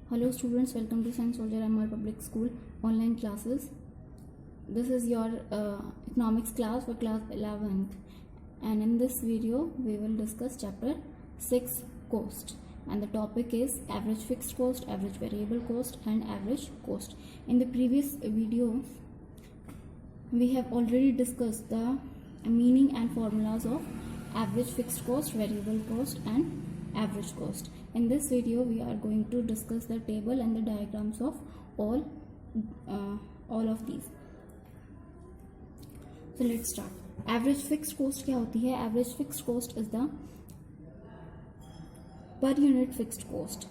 Hello students, welcome to St. Soldier MR Public School online classes. This is your economics class for class 11th, and in this video we will discuss chapter 6 cost, and the topic is average fixed cost, average variable cost and average cost. In the previous video we have already discussed the meaning and formulas of average fixed cost, variable cost and average cost. In this video we are going to discuss the table and the diagrams of all of these. So let's start. Average fixed cost क्या होती है? Average fixed cost is the per unit fixed cost.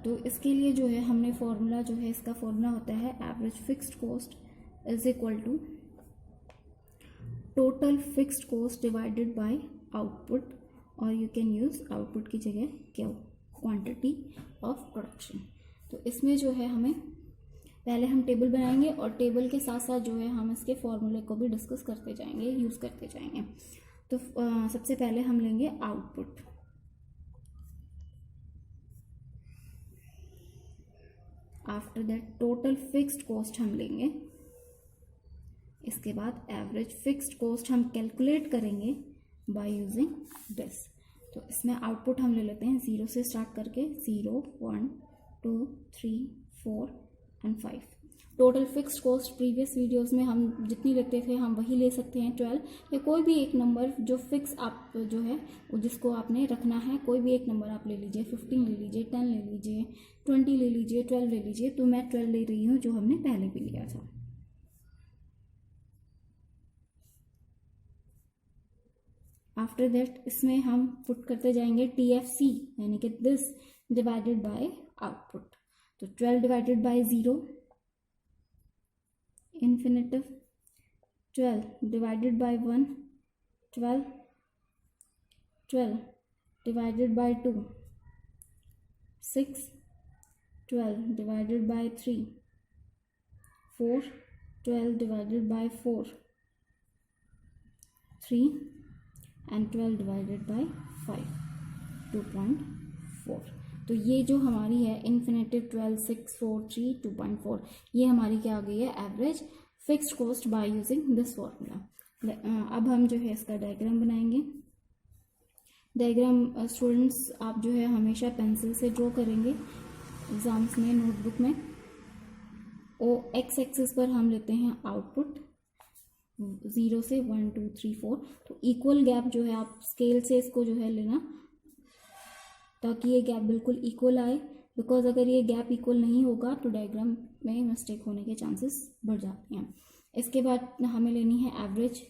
तो इसके लिए जो है हमने formula जो है, इसका फॉर्मूला होता है average fixed cost is equal to total fixed cost divided by output, और यू कैन यूज आउटपुट की जगह क्या, क्वांटिटी ऑफ प्रोडक्शन. तो इसमें जो है हमें पहले हम टेबल बनाएंगे और टेबल के साथ साथ जो है हम इसके फॉर्मूले को भी डिस्कस करते जाएंगे, यूज करते जाएंगे. तो सबसे पहले हम लेंगे output. After that total fixed cost हम लेंगे. इसके बाद एवरेज फिक्स्ड कॉस्ट हम कैलकुलेट करेंगे बाय यूजिंग दिस. तो इसमें आउटपुट हम ले लेते हैं 0 से स्टार्ट करके 0, 1, 2, 3, 4 and 5. Total fixed cost previous videos में हम जितनी लेते थे हम वही ले सकते हैं, 12 या कोई भी एक नंबर जो फिक्स आप जो है जिसको आपने रखना है, कोई भी एक नंबर आप ले लीजिए. 15 ले लीजिए, 10 ले लीजिए, 20 ले लीजिए, 12 ले लीजिए. तो मैं 12 ले रही हूँ जो हमने पहले भी लिया था. आफ्टर दैट इसमें हम पुट करते जाएंगे TFC, यानी कि दिस डिवाइडेड बाय आउटपुट. तो 12 divided by 0 infinitive, 12 divided by 1 12, 12 divided by 2 6, 12 divided by 3 4, 12 divided by 4 3 and 12 divided by 5 2.4. तो ये जो हमारी है इन्फिनेटिव 12, 6, 4, 3, 2.4, ये हमारी क्या आ गई है, average fixed cost by using this formula. अब हम जो है इसका डायग्राम बनाएंगे. डायग्राम स्टूडेंट्स आप जो है हमेशा पेंसिल से ड्रॉ करेंगे एग्जाम्स में, नोटबुक में. एक्स एक्सिस पर हम लेते हैं आउटपुट 0 से 1, 2, 3, 4. तो इक्वल गैप जो है आप स्केल से इसको जो है लेना ताकि ये गैप बिल्कुल इक्वल आए, बिकॉज अगर ये गैप इक्वल नहीं होगा तो डायग्राम में मिस्टेक होने के चांसेस बढ़ जाते हैं. इसके बाद हमें लेनी है एवरेज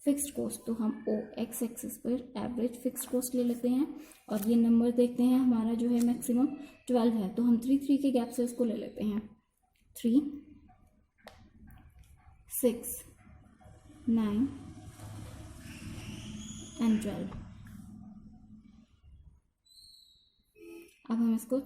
फिक्स्ड कॉस्ट. तो हम एक्स एक्सिस पर एवरेज फिक्स्ड कॉस्ट ले लेते हैं और ये नंबर देखते हैं हमारा जो है मैक्सिमम 12 है, तो हम 3 के गैप से इसको ले लेते हैं. 3, 6, 9 एंड 12. अब हम इसको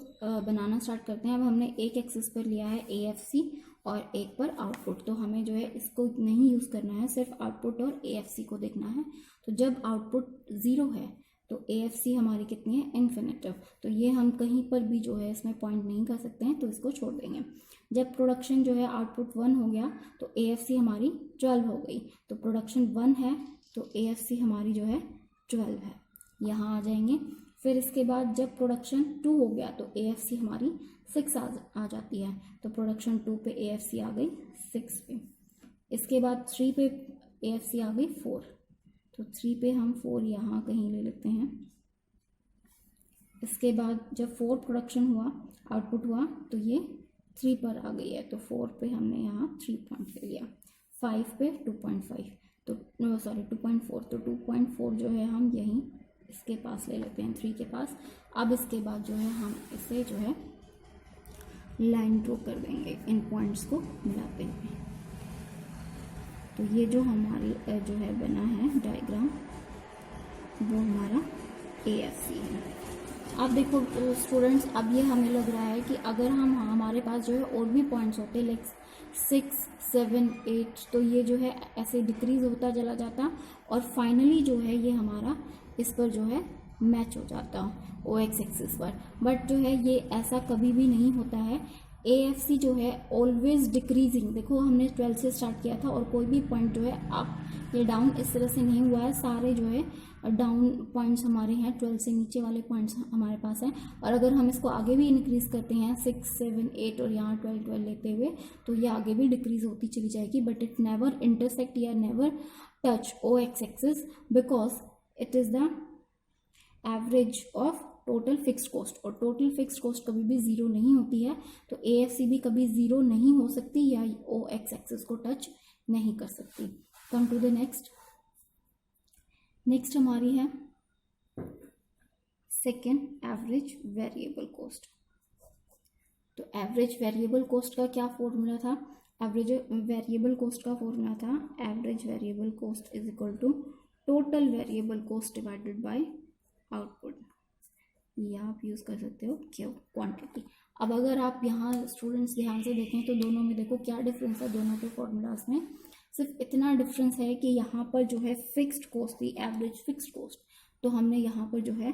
बनाना स्टार्ट करते हैं. अब हमने एक एक्सिस पर लिया है AFC और एक पर आउटपुट. तो हमें जो है इसको नहीं यूज़ करना है, सिर्फ आउटपुट और AFC को देखना है. तो जब आउटपुट 0 है तो AFC हमारी कितनी है, इन्फिनिटिव. तो ये हम कहीं पर भी जो है इसमें पॉइंट नहीं कर सकते हैं, तो इसको छोड़ देंगे. जब प्रोडक्शन जो है आउटपुट 1 हो गया तो AFC हमारी 12 हो गई. तो प्रोडक्शन 1 है तो AFC हमारी जो है 12 है, यहाँ आ जाएंगे. फिर इसके बाद जब प्रोडक्शन 2 हो गया तो AFC हमारी 6 आ जाती है. तो प्रोडक्शन 2 पे AFC आ गई 6 पे. इसके बाद 3 पे AFC आ गई 4. तो 3 पे हम 4 यहाँ कहीं ले लेते हैं. इसके बाद जब 4 प्रोडक्शन हुआ, आउटपुट हुआ, तो ये 3 पर आ गई है. तो 4 पे हमने यहाँ 3 पॉइंट ले लिया. 5 पे 2.5, तो 2.4. तो 2.4 जो है हम यहीं इसके पास ले लेते हैं, 3 के पास. अब इसके बाद जो है हम इसे जो है लाइन ड्रॉ कर देंगे इन पॉइंट्स को मिलाते हुए. तो ये जो हमारी जो है बना है डायग्राम, वो हमारा AFC है. अब देखो स्टूडेंट्स, अब ये हमें लग रहा है कि अगर हम हमारे पास जो है और भी पॉइंट्स होते लाइक 6, 7, 8, तो ये जो है ऐसे डिक्रीज होता चला जाता और फाइनली जो है ये हमारा इस पर जो है मैच हो जाता ओ एक्स एक्सिस पर। बट जो है ये ऐसा कभी भी नहीं होता है। ए एफ सी जो है ऑलवेज डिक्रीजिंग, देखो हमने 12 से स्टार्ट किया था और कोई भी पॉइंट जो है अप या डाउन इस तरह से नहीं हुआ है, सारे जो है डाउन पॉइंट्स हमारे हैं, 12 से नीचे वाले पॉइंट्स हमारे पास हैं। और अगर हम इसको आगे भी इंक्रीज करते हैं 6, 7, 8 और यहाँ 12 लेते हुए, तो ये आगे भी डिक्रीज होती चली जाएगी, बट इट नेवर इंटरसेक्ट या never touch O X axis because it is the average of total fixed cost, और टोटल फिक्स्ड कॉस्ट कभी भी जीरो नहीं होती है, तो ए एफ सी भी कभी जीरो नहीं हो सकती या ओ एक्स एक्सिस को टच नहीं कर सकती। कम टू द नेक्स्ट हमारी है सेकेंड एवरेज वेरिएबल कॉस्ट। तो एवरेज वेरिएबल कॉस्ट का क्या फॉर्मूला था? एवरेज वेरिएबल कॉस्ट का फॉर्मूला था average variable cost is equal to total variable cost divided by output. ये आप यूज़ कर सकते हो क्यों क्वांटिटी। अब अगर आप यहाँ स्टूडेंट्स ध्यान से देखें तो दोनों में देखो क्या डिफरेंस है, दोनों के फॉर्मूलाज में सिर्फ इतना डिफरेंस है कि यहाँ पर जो है फिक्स्ड कॉस्ट थी एवरेज फिक्स्ड कॉस्ट, तो हमने यहाँ पर जो है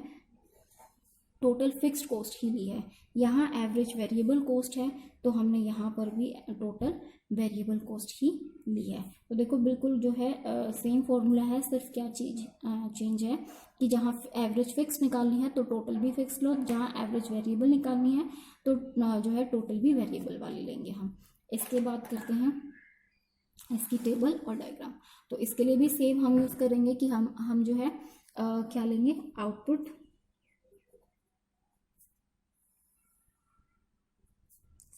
टोटल फिक्स्ड कॉस्ट ही ली है। यहाँ एवरेज वेरिएबल कॉस्ट है तो हमने यहाँ पर भी टोटल वेरिएबल कॉस्ट ही ली है। तो देखो बिल्कुल जो है सेम फॉर्मूला है, सिर्फ क्या चीज़ चेंज है कि जहाँ एवरेज फिक्स निकालनी है तो टोटल भी फिक्स लो, जहाँ एवरेज वेरिएबल निकालनी है तो जो है टोटल भी वेरिएबल वाली लेंगे हम। इसके बाद करते हैं इसकी टेबल और डायग्राम। तो इसके लिए भी सेम हम यूज़ करेंगे कि हम जो है क्या लेंगे, आउटपुट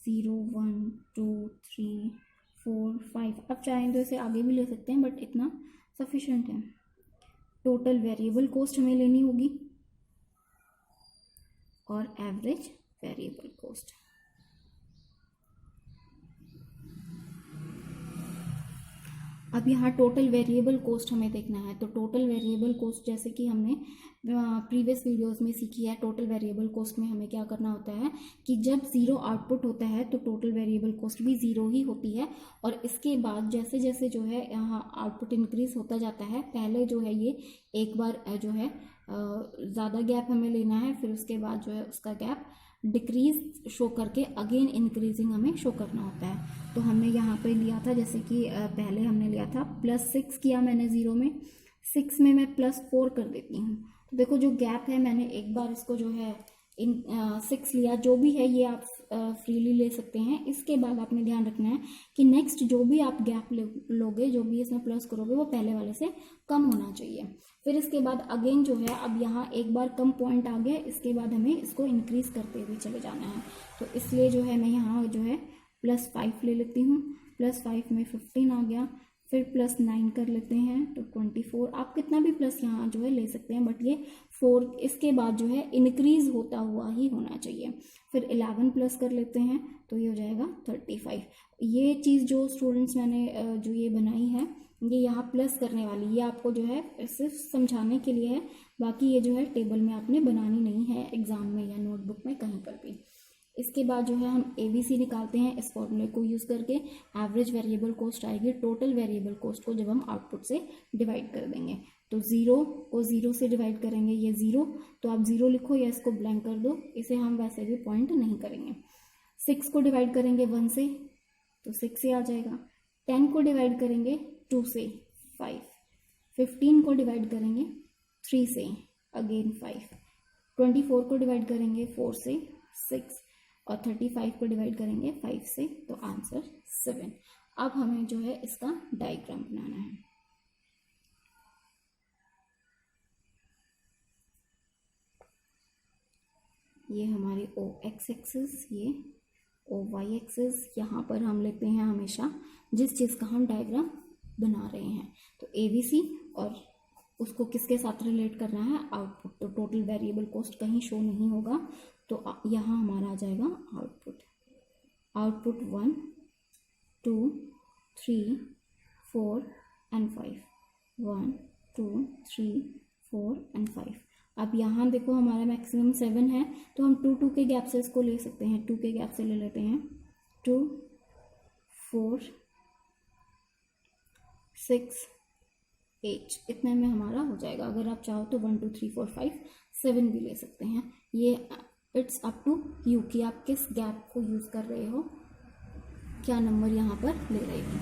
0, 1, 2, 3, 4, 5, अब चाहें तो इसे आगे भी ले सकते हैं बट इतना सफिशेंट है। टोटल वेरिएबल कॉस्ट हमें लेनी होगी और एवरेज वेरिएबल कॉस्ट। अब यहाँ टोटल वेरिएबल कॉस्ट हमें देखना है। तो टोटल वेरिएबल कॉस्ट जैसे कि हमने प्रीवियस वीडियोस में सीखी है, टोटल वेरिएबल कॉस्ट में हमें क्या करना होता है कि जब ज़ीरो आउटपुट होता है तो टोटल वेरिएबल कॉस्ट भी ज़ीरो ही होती है। और इसके बाद जैसे जैसे जो है यहाँ आउटपुट इंक्रीज होता जाता है, पहले जो है ये एक बार जो है ज़्यादा गैप हमें लेना है, फिर उसके बाद जो है उसका गैप डिक्रीज शो करके अगेन इंक्रीजिंग हमें शो करना होता है। तो हमने यहाँ पे लिया था जैसे कि पहले हमने लिया था +6 किया मैंने ज़ीरो में, 6 में मैं +4 कर देती हूँ। तो देखो जो गैप है मैंने एक बार इसको जो है 6 लिया, जो भी है ये आप फ्रीली ले सकते हैं। इसके बाद आपने ध्यान रखना है कि नेक्स्ट जो भी आप गैप लोगे, जो भी इसमें प्लस करोगे वो पहले वाले से कम होना चाहिए। फिर इसके बाद अगेन जो है अब यहाँ एक बार कम पॉइंट आ गया, इसके बाद हमें इसको इंक्रीज करते हुए चले जाना है। तो इसलिए जो है मैं यहाँ जो है +5 ले लेती हूँ, +5 में 15 आ गया, फिर +9 कर लेते हैं तो 24। आप कितना भी प्लस यहाँ जो है ले सकते हैं बट ये 4 इसके बाद जो है इंक्रीज होता हुआ ही होना चाहिए। फिर 11 प्लस कर लेते हैं तो ये हो जाएगा 35। ये चीज़ जो स्टूडेंट्स मैंने जो ये बनाई है ये यहाँ प्लस करने वाली, ये आपको जो है सिर्फ समझाने के लिए है, बाकी ये जो है टेबल में आपने बनानी नहीं है एग्जाम में या नोटबुक में कहीं पर भी। इसके बाद जो है हम ABC निकालते हैं इस फॉर्मूले को यूज़ करके। एवरेज वेरिएबल कॉस्ट आएगी टोटल वेरिएबल कॉस्ट को जब हम आउटपुट से डिवाइड कर देंगे। तो 0 को 0 से डिवाइड करेंगे, ये 0, तो आप 0 लिखो या इसको ब्लैंक कर दो, इसे हम वैसे भी पॉइंट नहीं करेंगे। 6 को डिवाइड करेंगे 1 से तो 6 से आ जाएगा, 10 को डिवाइड करेंगे 2 से 5, 15 को डिवाइड करेंगे 3 से अगेन 5, 24 को डिवाइड करेंगे 4 से 6 और 35 को डिवाइड करेंगे 5 से, तो आंसर 7। अब हमें जो है इसका डायग्राम बनाना है। ये हमारी ओ एक्स एक्सिस, ये ओ वाई एक्सिस। यहाँ पर हम लेते हैं हमेशा जिस चीज़ का हम डायग्राम बना रहे हैं। तो ABC और उसको किसके साथ रिलेट करना है, आउटपुट। तो टोटल वेरिएबल कॉस्ट कहीं शो नहीं होगा, तो यहाँ हमारा आ जाएगा आउटपुट। Output 1, 2, 3, 4 and 5, 1, 2, 3, 4 and 5। अब यहाँ देखो हमारा मैक्सिमम 7 है, तो हम 2 के गैप से इसको ले सकते हैं, 2 के गैप से ले लेते हैं। 2, 4, 6, 8 इतने में हमारा हो जाएगा। अगर आप चाहो तो 1 2 3 4 5 7 भी ले सकते हैं। ये इट्स अप टू यू कि आप किस गैप को यूज़ कर रहे हो, क्या नंबर यहाँ पर ले रहे हो।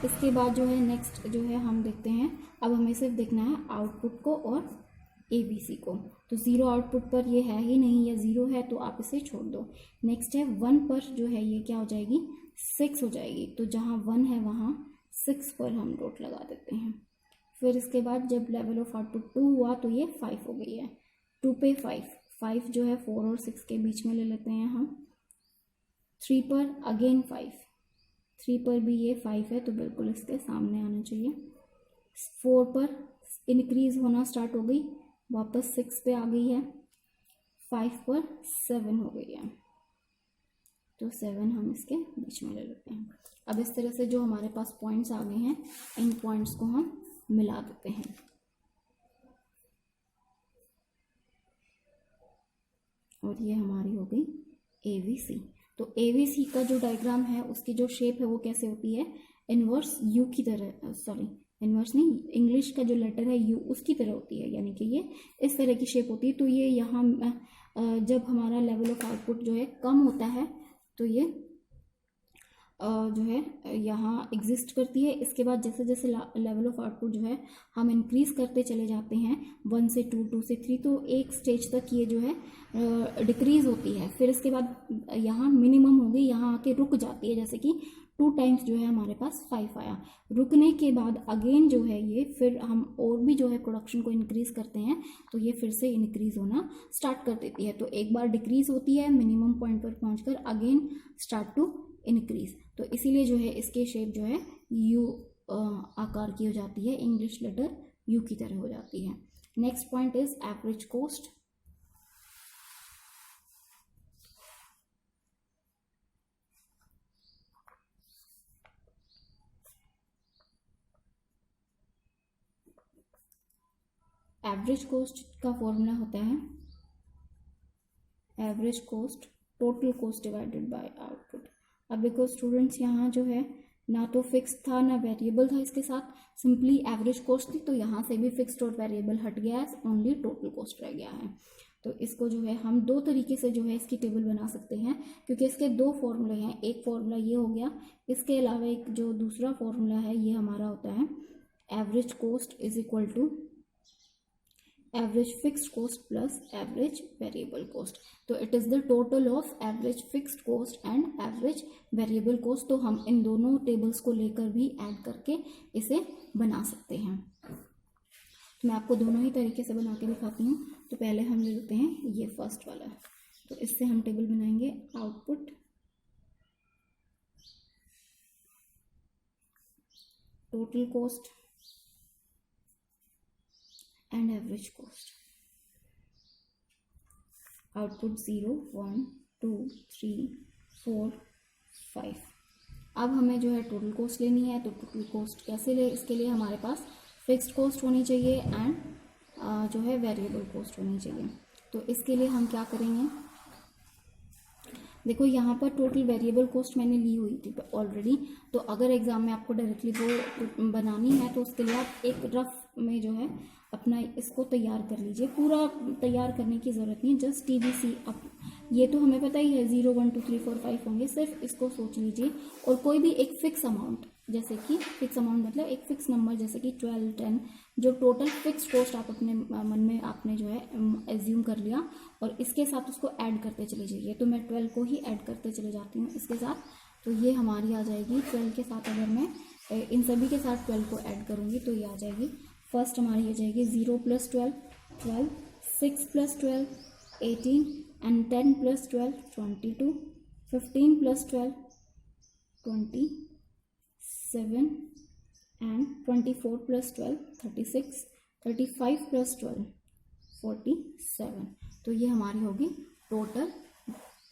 इसके बाद जो है नेक्स्ट जो है हम देखते हैं, अब हमें सिर्फ देखना है आउटपुट को और ABC को। तो 0 आउटपुट पर ये है ही नहीं या 0 है तो आप इसे छोड़ दो। नेक्स्ट है 1 पर जो है ये क्या हो जाएगी, 6 हो जाएगी। तो जहाँ 1 है वहाँ 6 पर हम डॉट लगा देते हैं। फिर इसके बाद जब लेवल ऑफ आउटपुट 2 हुआ तो ये 5 हो गई है। 2 पे 5 जो है 4 और 6 के बीच में ले लेते हैं हम। 3 पर अगेन 5, 3 पर भी ये 5 है तो बिल्कुल इसके सामने आना चाहिए। 4 पर इंक्रीज होना स्टार्ट हो गई, वापस 6 पे आ गई है। 5 पर 7 हो गई है तो 7 हम इसके बीच में ले लेते हैं। अब इस तरह से जो हमारे पास पॉइंट्स आ गए हैं, इन पॉइंट्स को हम मिला देते हैं। और ये हमारी हो गई ABC। तो ABC का जो डायग्राम है उसकी जो शेप है वो कैसे होती है, इन्वर्स यू की तरह, सॉरी इन्वर्स नहीं, इंग्लिश का जो लेटर है यू उसकी तरह होती है, यानी कि ये इस तरह की शेप होती है। तो ये यहाँ जब हमारा लेवल ऑफ आउटपुट जो है कम होता है तो ये जो है यहाँ एग्जिस्ट करती है। इसके बाद जैसे जैसे लेवल ऑफ आउटपुट जो है हम इंक्रीज करते चले जाते हैं 1 से 2, 2 से 3, तो एक स्टेज तक ये जो है डिक्रीज होती है। फिर इसके बाद यहाँ मिनिमम हो गई, यहाँ आके रुक जाती है। जैसे कि 2 टाइम्स जो है हमारे पास 5 आया, रुकने के बाद अगेन जो है ये फिर हम और भी जो है प्रोडक्शन को इंक्रीज करते हैं तो ये फिर से इंक्रीज होना स्टार्ट कर देती है। तो एक बार डिक्रीज होती है, मिनिमम पॉइंट पर पहुंचकर अगेन स्टार्ट टू इंक्रीज। तो इसीलिए जो है इसके शेप जो है यू आकार की हो जाती है, इंग्लिश लेटर यू की तरह हो जाती है। Next point is average cost. Average cost का फॉर्मूला होता है average cost total cost divided by output. अब बिकॉज स्टूडेंट्स यहाँ जो है ना तो फिक्स था ना वेरिएबल था, इसके साथ सिंपली एवरेज कॉस्ट थी, तो यहाँ से भी फिक्स्ड और वेरिएबल हट गया है, ओनली टोटल कॉस्ट रह गया है। तो इसको जो है हम 2 तरीके से जो है इसकी टेबल बना सकते हैं, क्योंकि इसके 2 फॉर्मूले हैं। एक फॉर्मूला ये हो गया, इसके अलावा एक जो दूसरा फॉर्मूला है ये हमारा होता है average cost is equal to average fixed cost plus average variable cost. तो it is the total of average fixed cost and average variable cost. तो हम इन दोनों टेबल्स को लेकर भी ऐड करके इसे बना सकते हैं। तो मैं आपको दोनों ही तरीके से बना के दिखाती हूँ। तो पहले हम ले लेते हैं ये फर्स्ट वाला, तो इससे हम टेबल बनाएंगे output total cost and average cost, output 0 1 2 3 4 5। अब हमें जो है टोटल कॉस्ट लेनी है, तो टोटल कॉस्ट कैसे ले, इसके लिए हमारे पास फिक्स्ड कॉस्ट होनी चाहिए एंड जो है वेरिएबल कॉस्ट होनी चाहिए। तो इसके लिए हम क्या करेंगे, देखो यहाँ पर टोटल वेरिएबल कॉस्ट मैंने ली हुई थी ऑलरेडी। तो अगर एग्जाम में आपको डायरेक्टली वो बनानी है तो उसके लिए आप एक रफ में जो है अपना इसको तैयार कर लीजिए। पूरा तैयार करने की ज़रूरत नहीं है, जस्ट TBC। अब ये तो हमें पता ही है 0 1 2 3 4 5 होंगे, सिर्फ इसको सोच लीजिए। और कोई भी एक फिक्स अमाउंट, जैसे कि फिक्स अमाउंट मतलब एक फिक्स नंबर, जैसे कि 12 10, जो टोटल फिक्स कॉस्ट आप अपने मन में आपने जो है एज्यूम कर लिया, और इसके साथ उसको ऐड करते चले जाइए। तो मैं 12 को ही ऐड करते चले जाती हूँ इसके साथ। तो ये हमारी आ जाएगी 12 के साथ, अगर मैं इन सभी के साथ 12 को ऐड करूँगी तो ये आ जाएगी। फर्स्ट हमारी आ जाएगी 0 + 12 12, 6 + 12 18, एंड 10 + 12 22, 15 + 12 27, and 24 + 12 36, 35 + 12 47। तो ये हमारी होगी टोटल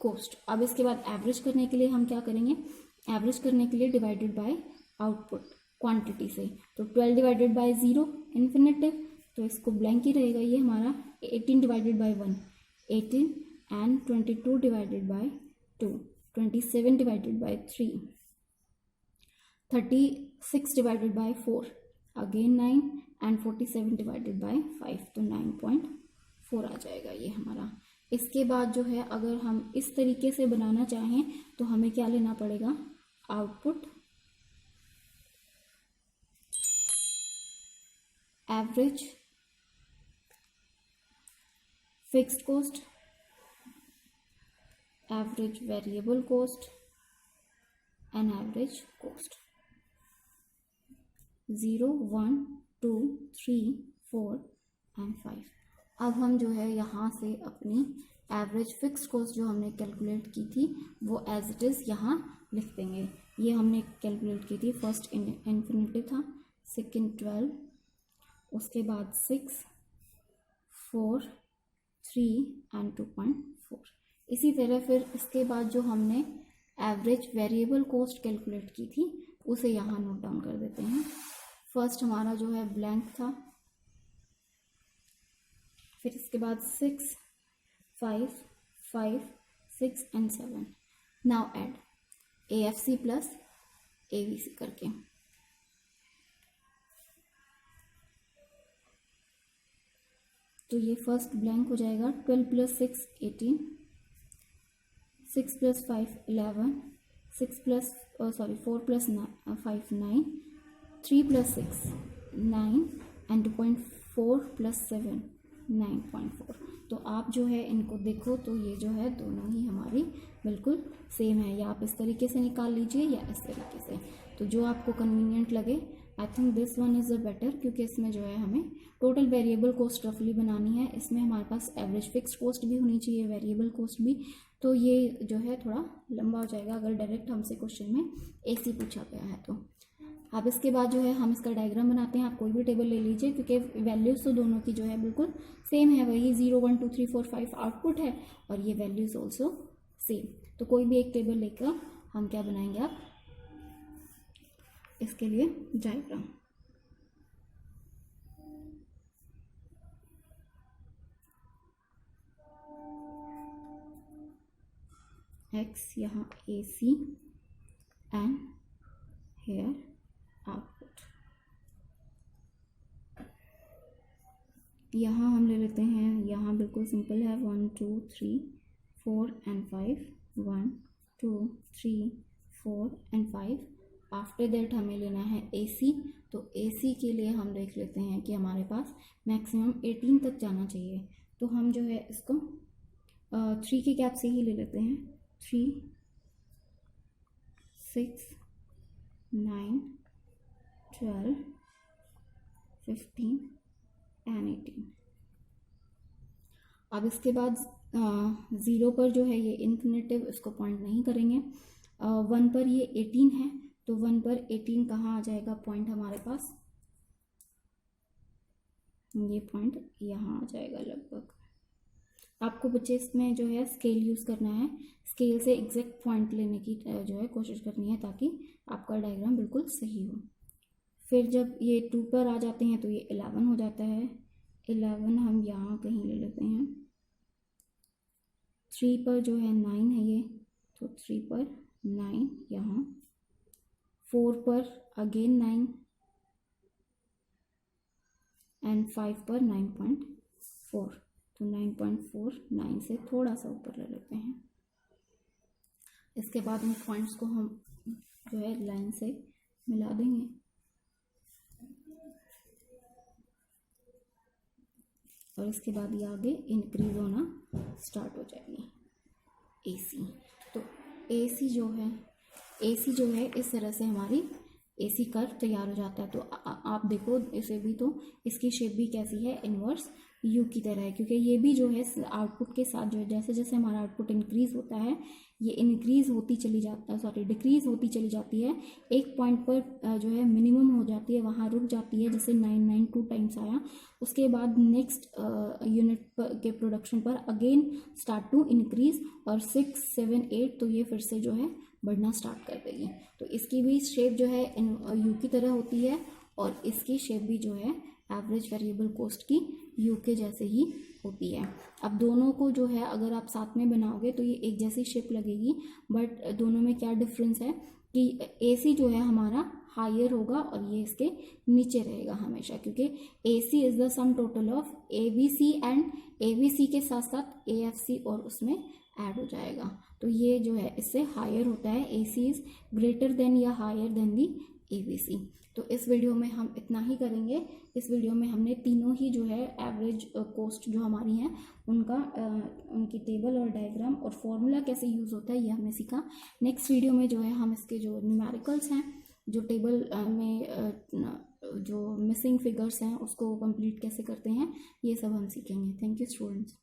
कॉस्ट। अब इसके बाद एवरेज करने के लिए हम क्या करेंगे, एवरेज करने के लिए डिवाइडेड बाय आउटपुट क्वांटिटी से। तो 12 डिवाइडेड बाय 0 इन्फिनेटिव, तो इसको ब्लैंक ही रहेगा ये हमारा। 18 divided by 1 18, and 22 divided by 2 27 divided by 3, 36 divided by 4 again 9, and 47 divided by 5, तो 9.4 आ जाएगा ये हमारा। इसके बाद जो है अगर हम इस तरीके से बनाना चाहें तो हमें क्या लेना पड़ेगा, output average fixed cost, average variable cost and average cost, 0, 1, 2, 3, 4 and 5। अब हम जो है यहाँ से अपनी एवरेज फिक्स्ड कॉस्ट जो हमने कैलकुलेट की थी वो एज इट इज़ यहाँ लिख देंगे। ये हमने कैलकुलेट की थी, फर्स्ट इन्फिनिटिव था, सेकंड 12, उसके बाद 6, 4, 3 एंड 2.4। इसी तरह फिर इसके बाद जो हमने एवरेज वेरिएबल कॉस्ट कैलकुलेट की थी उसे यहाँ नोट डाउन कर देते हैं। फर्स्ट हमारा जो है ब्लैंक था, फिर इसके बाद 6, 5, 5, 6 and 7। Now add AFC plus AVC करके, तो ये फर्स्ट ब्लैंक हो जाएगा। 12 plus 6 18, 6 plus 5 11, 6 plus 4 plus 5 9, 3 plus 6 9 and 2.4 plus 7 9.4। तो आप जो है इनको देखो तो ये जो है दोनों ही हमारी बिल्कुल सेम है, या आप इस तरीके से निकाल लीजिए या इस तरीके से, तो जो आपको कन्वीनियंट लगे। I think this one is a better, क्योंकि इसमें जो है हमें टोटल वेरिएबल कॉस्ट रफली बनानी है, इसमें हमारे पास एवरेज फिक्स्ड कॉस्ट भी होनी चाहिए, वेरिएबल कॉस्ट भी, तो ये जो है थोड़ा लंबा हो जाएगा अगर डायरेक्ट हमसे क्वेश्चन में AC पूछा गया है तो। अब इसके बाद जो है हम इसका डायग्राम बनाते हैं। आप कोई भी टेबल ले लीजिए, क्योंकि वैल्यूज़ तो दोनों की जो है बिल्कुल सेम है, वही 0, 1, 2, 3, 4, 5 आउटपुट है और ये वैल्यूज़ ऑल्सो सेम। तो कोई भी एक टेबल लेकर हम क्या बनाएंगे, आप इसके लिए डायग्राम। X यहाँ AC एंड हेयर आउटपुट। यहाँ हम ले लेते हैं, यहाँ बिल्कुल सिंपल है, 1, 2, 3, 4 एंड 5, 1, 2, 3, 4 एंड 5। आफ्टर दैट हमें लेना है AC, तो AC के लिए हम देख लेते हैं कि हमारे पास मैक्सिमम 18 तक जाना चाहिए, तो हम जो है इसको 3 के गैप से ही ले लेते हैं। 3, 6, 9, 12, 15 एंड 18। अब इसके बाद 0 पर जो है ये इन्फिनिटिव, इसको पॉइंट नहीं करेंगे। 1 पर ये 18 है, तो 1 पर 18 कहाँ आ जाएगा पॉइंट हमारे पास, ये पॉइंट यहाँ आ जाएगा लगभग। आपको बच्चे इसमें जो है स्केल यूज़ करना है, स्केल से एग्जैक्ट पॉइंट लेने की जो है कोशिश करनी है ताकि आपका डायग्राम बिल्कुल सही हो। फिर जब ये 2 पर आ जाते हैं तो ये 11 हो जाता है। 11 हम यहाँ कहीं ले लेते हैं। 3 पर जो है 9 है ये, तो 3 पर 9 यहाँ। 4 पर अगेन 9 एंड 5 पर 9.4, तो 9.4 9 से थोड़ा सा ऊपर ले लेते हैं। इसके बाद इन पॉइंट्स को हम जो है लाइन से मिला देंगे। और इसके बाद ये आगे इंक्रीज होना स्टार्ट हो जाएगी AC। तो AC जो है इस तरह से हमारी AC कर्व तैयार हो जाता है। तो आप देखो इसे भी, तो इसकी शेप भी कैसी है, इनवर्स U की तरह है, क्योंकि ये भी जो है आउटपुट के साथ जो है जैसे जैसे हमारा आउटपुट इंक्रीज होता है ये इंक्रीज होती चली जाती है, डिक्रीज होती चली जाती है। एक पॉइंट पर जो है मिनिमम हो जाती है, वहाँ रुक जाती है, जैसे 992 टाइम्स आया। उसके बाद नेक्स्ट यूनिट के प्रोडक्शन पर अगेन स्टार्ट टू इंक्रीज, और 6, 7, 8 तो ये फिर से जो है बढ़ना स्टार्ट कर देगी। तो इसकी भी शेप जो है U की तरह होती है, और इसकी शेप भी जो है एवरेज वेरिएबल कॉस्ट की U के जैसे ही होती है। अब दोनों को जो है अगर आप साथ में बनाओगे तो ये एक जैसी शेप लगेगी, बट दोनों में क्या डिफरेंस है कि AC जो है हमारा हायर होगा और ये इसके नीचे रहेगा हमेशा, क्योंकि AC is the sum total of ABC and ABC के साथ साथ AFC और उसमें ऐड हो जाएगा। तो ये जो है इससे हायर होता है, AC इज ग्रेटर देन या हायर देन दी ABC। तो इस वीडियो में हम इतना ही करेंगे। इस वीडियो में हमने तीनों ही जो है एवरेज कॉस्ट जो हमारी हैं उनका उनकी टेबल और डायग्राम और फॉर्मूला कैसे यूज़ होता है ये हमने सीखा। नेक्स्ट वीडियो में जो है हम इसके जो न्यूमेरिकल्स हैं, जो टेबल में जो मिसिंग फिगर्स हैं उसको कंप्लीट कैसे करते हैं, ये सब हम सीखेंगे। Thank you students.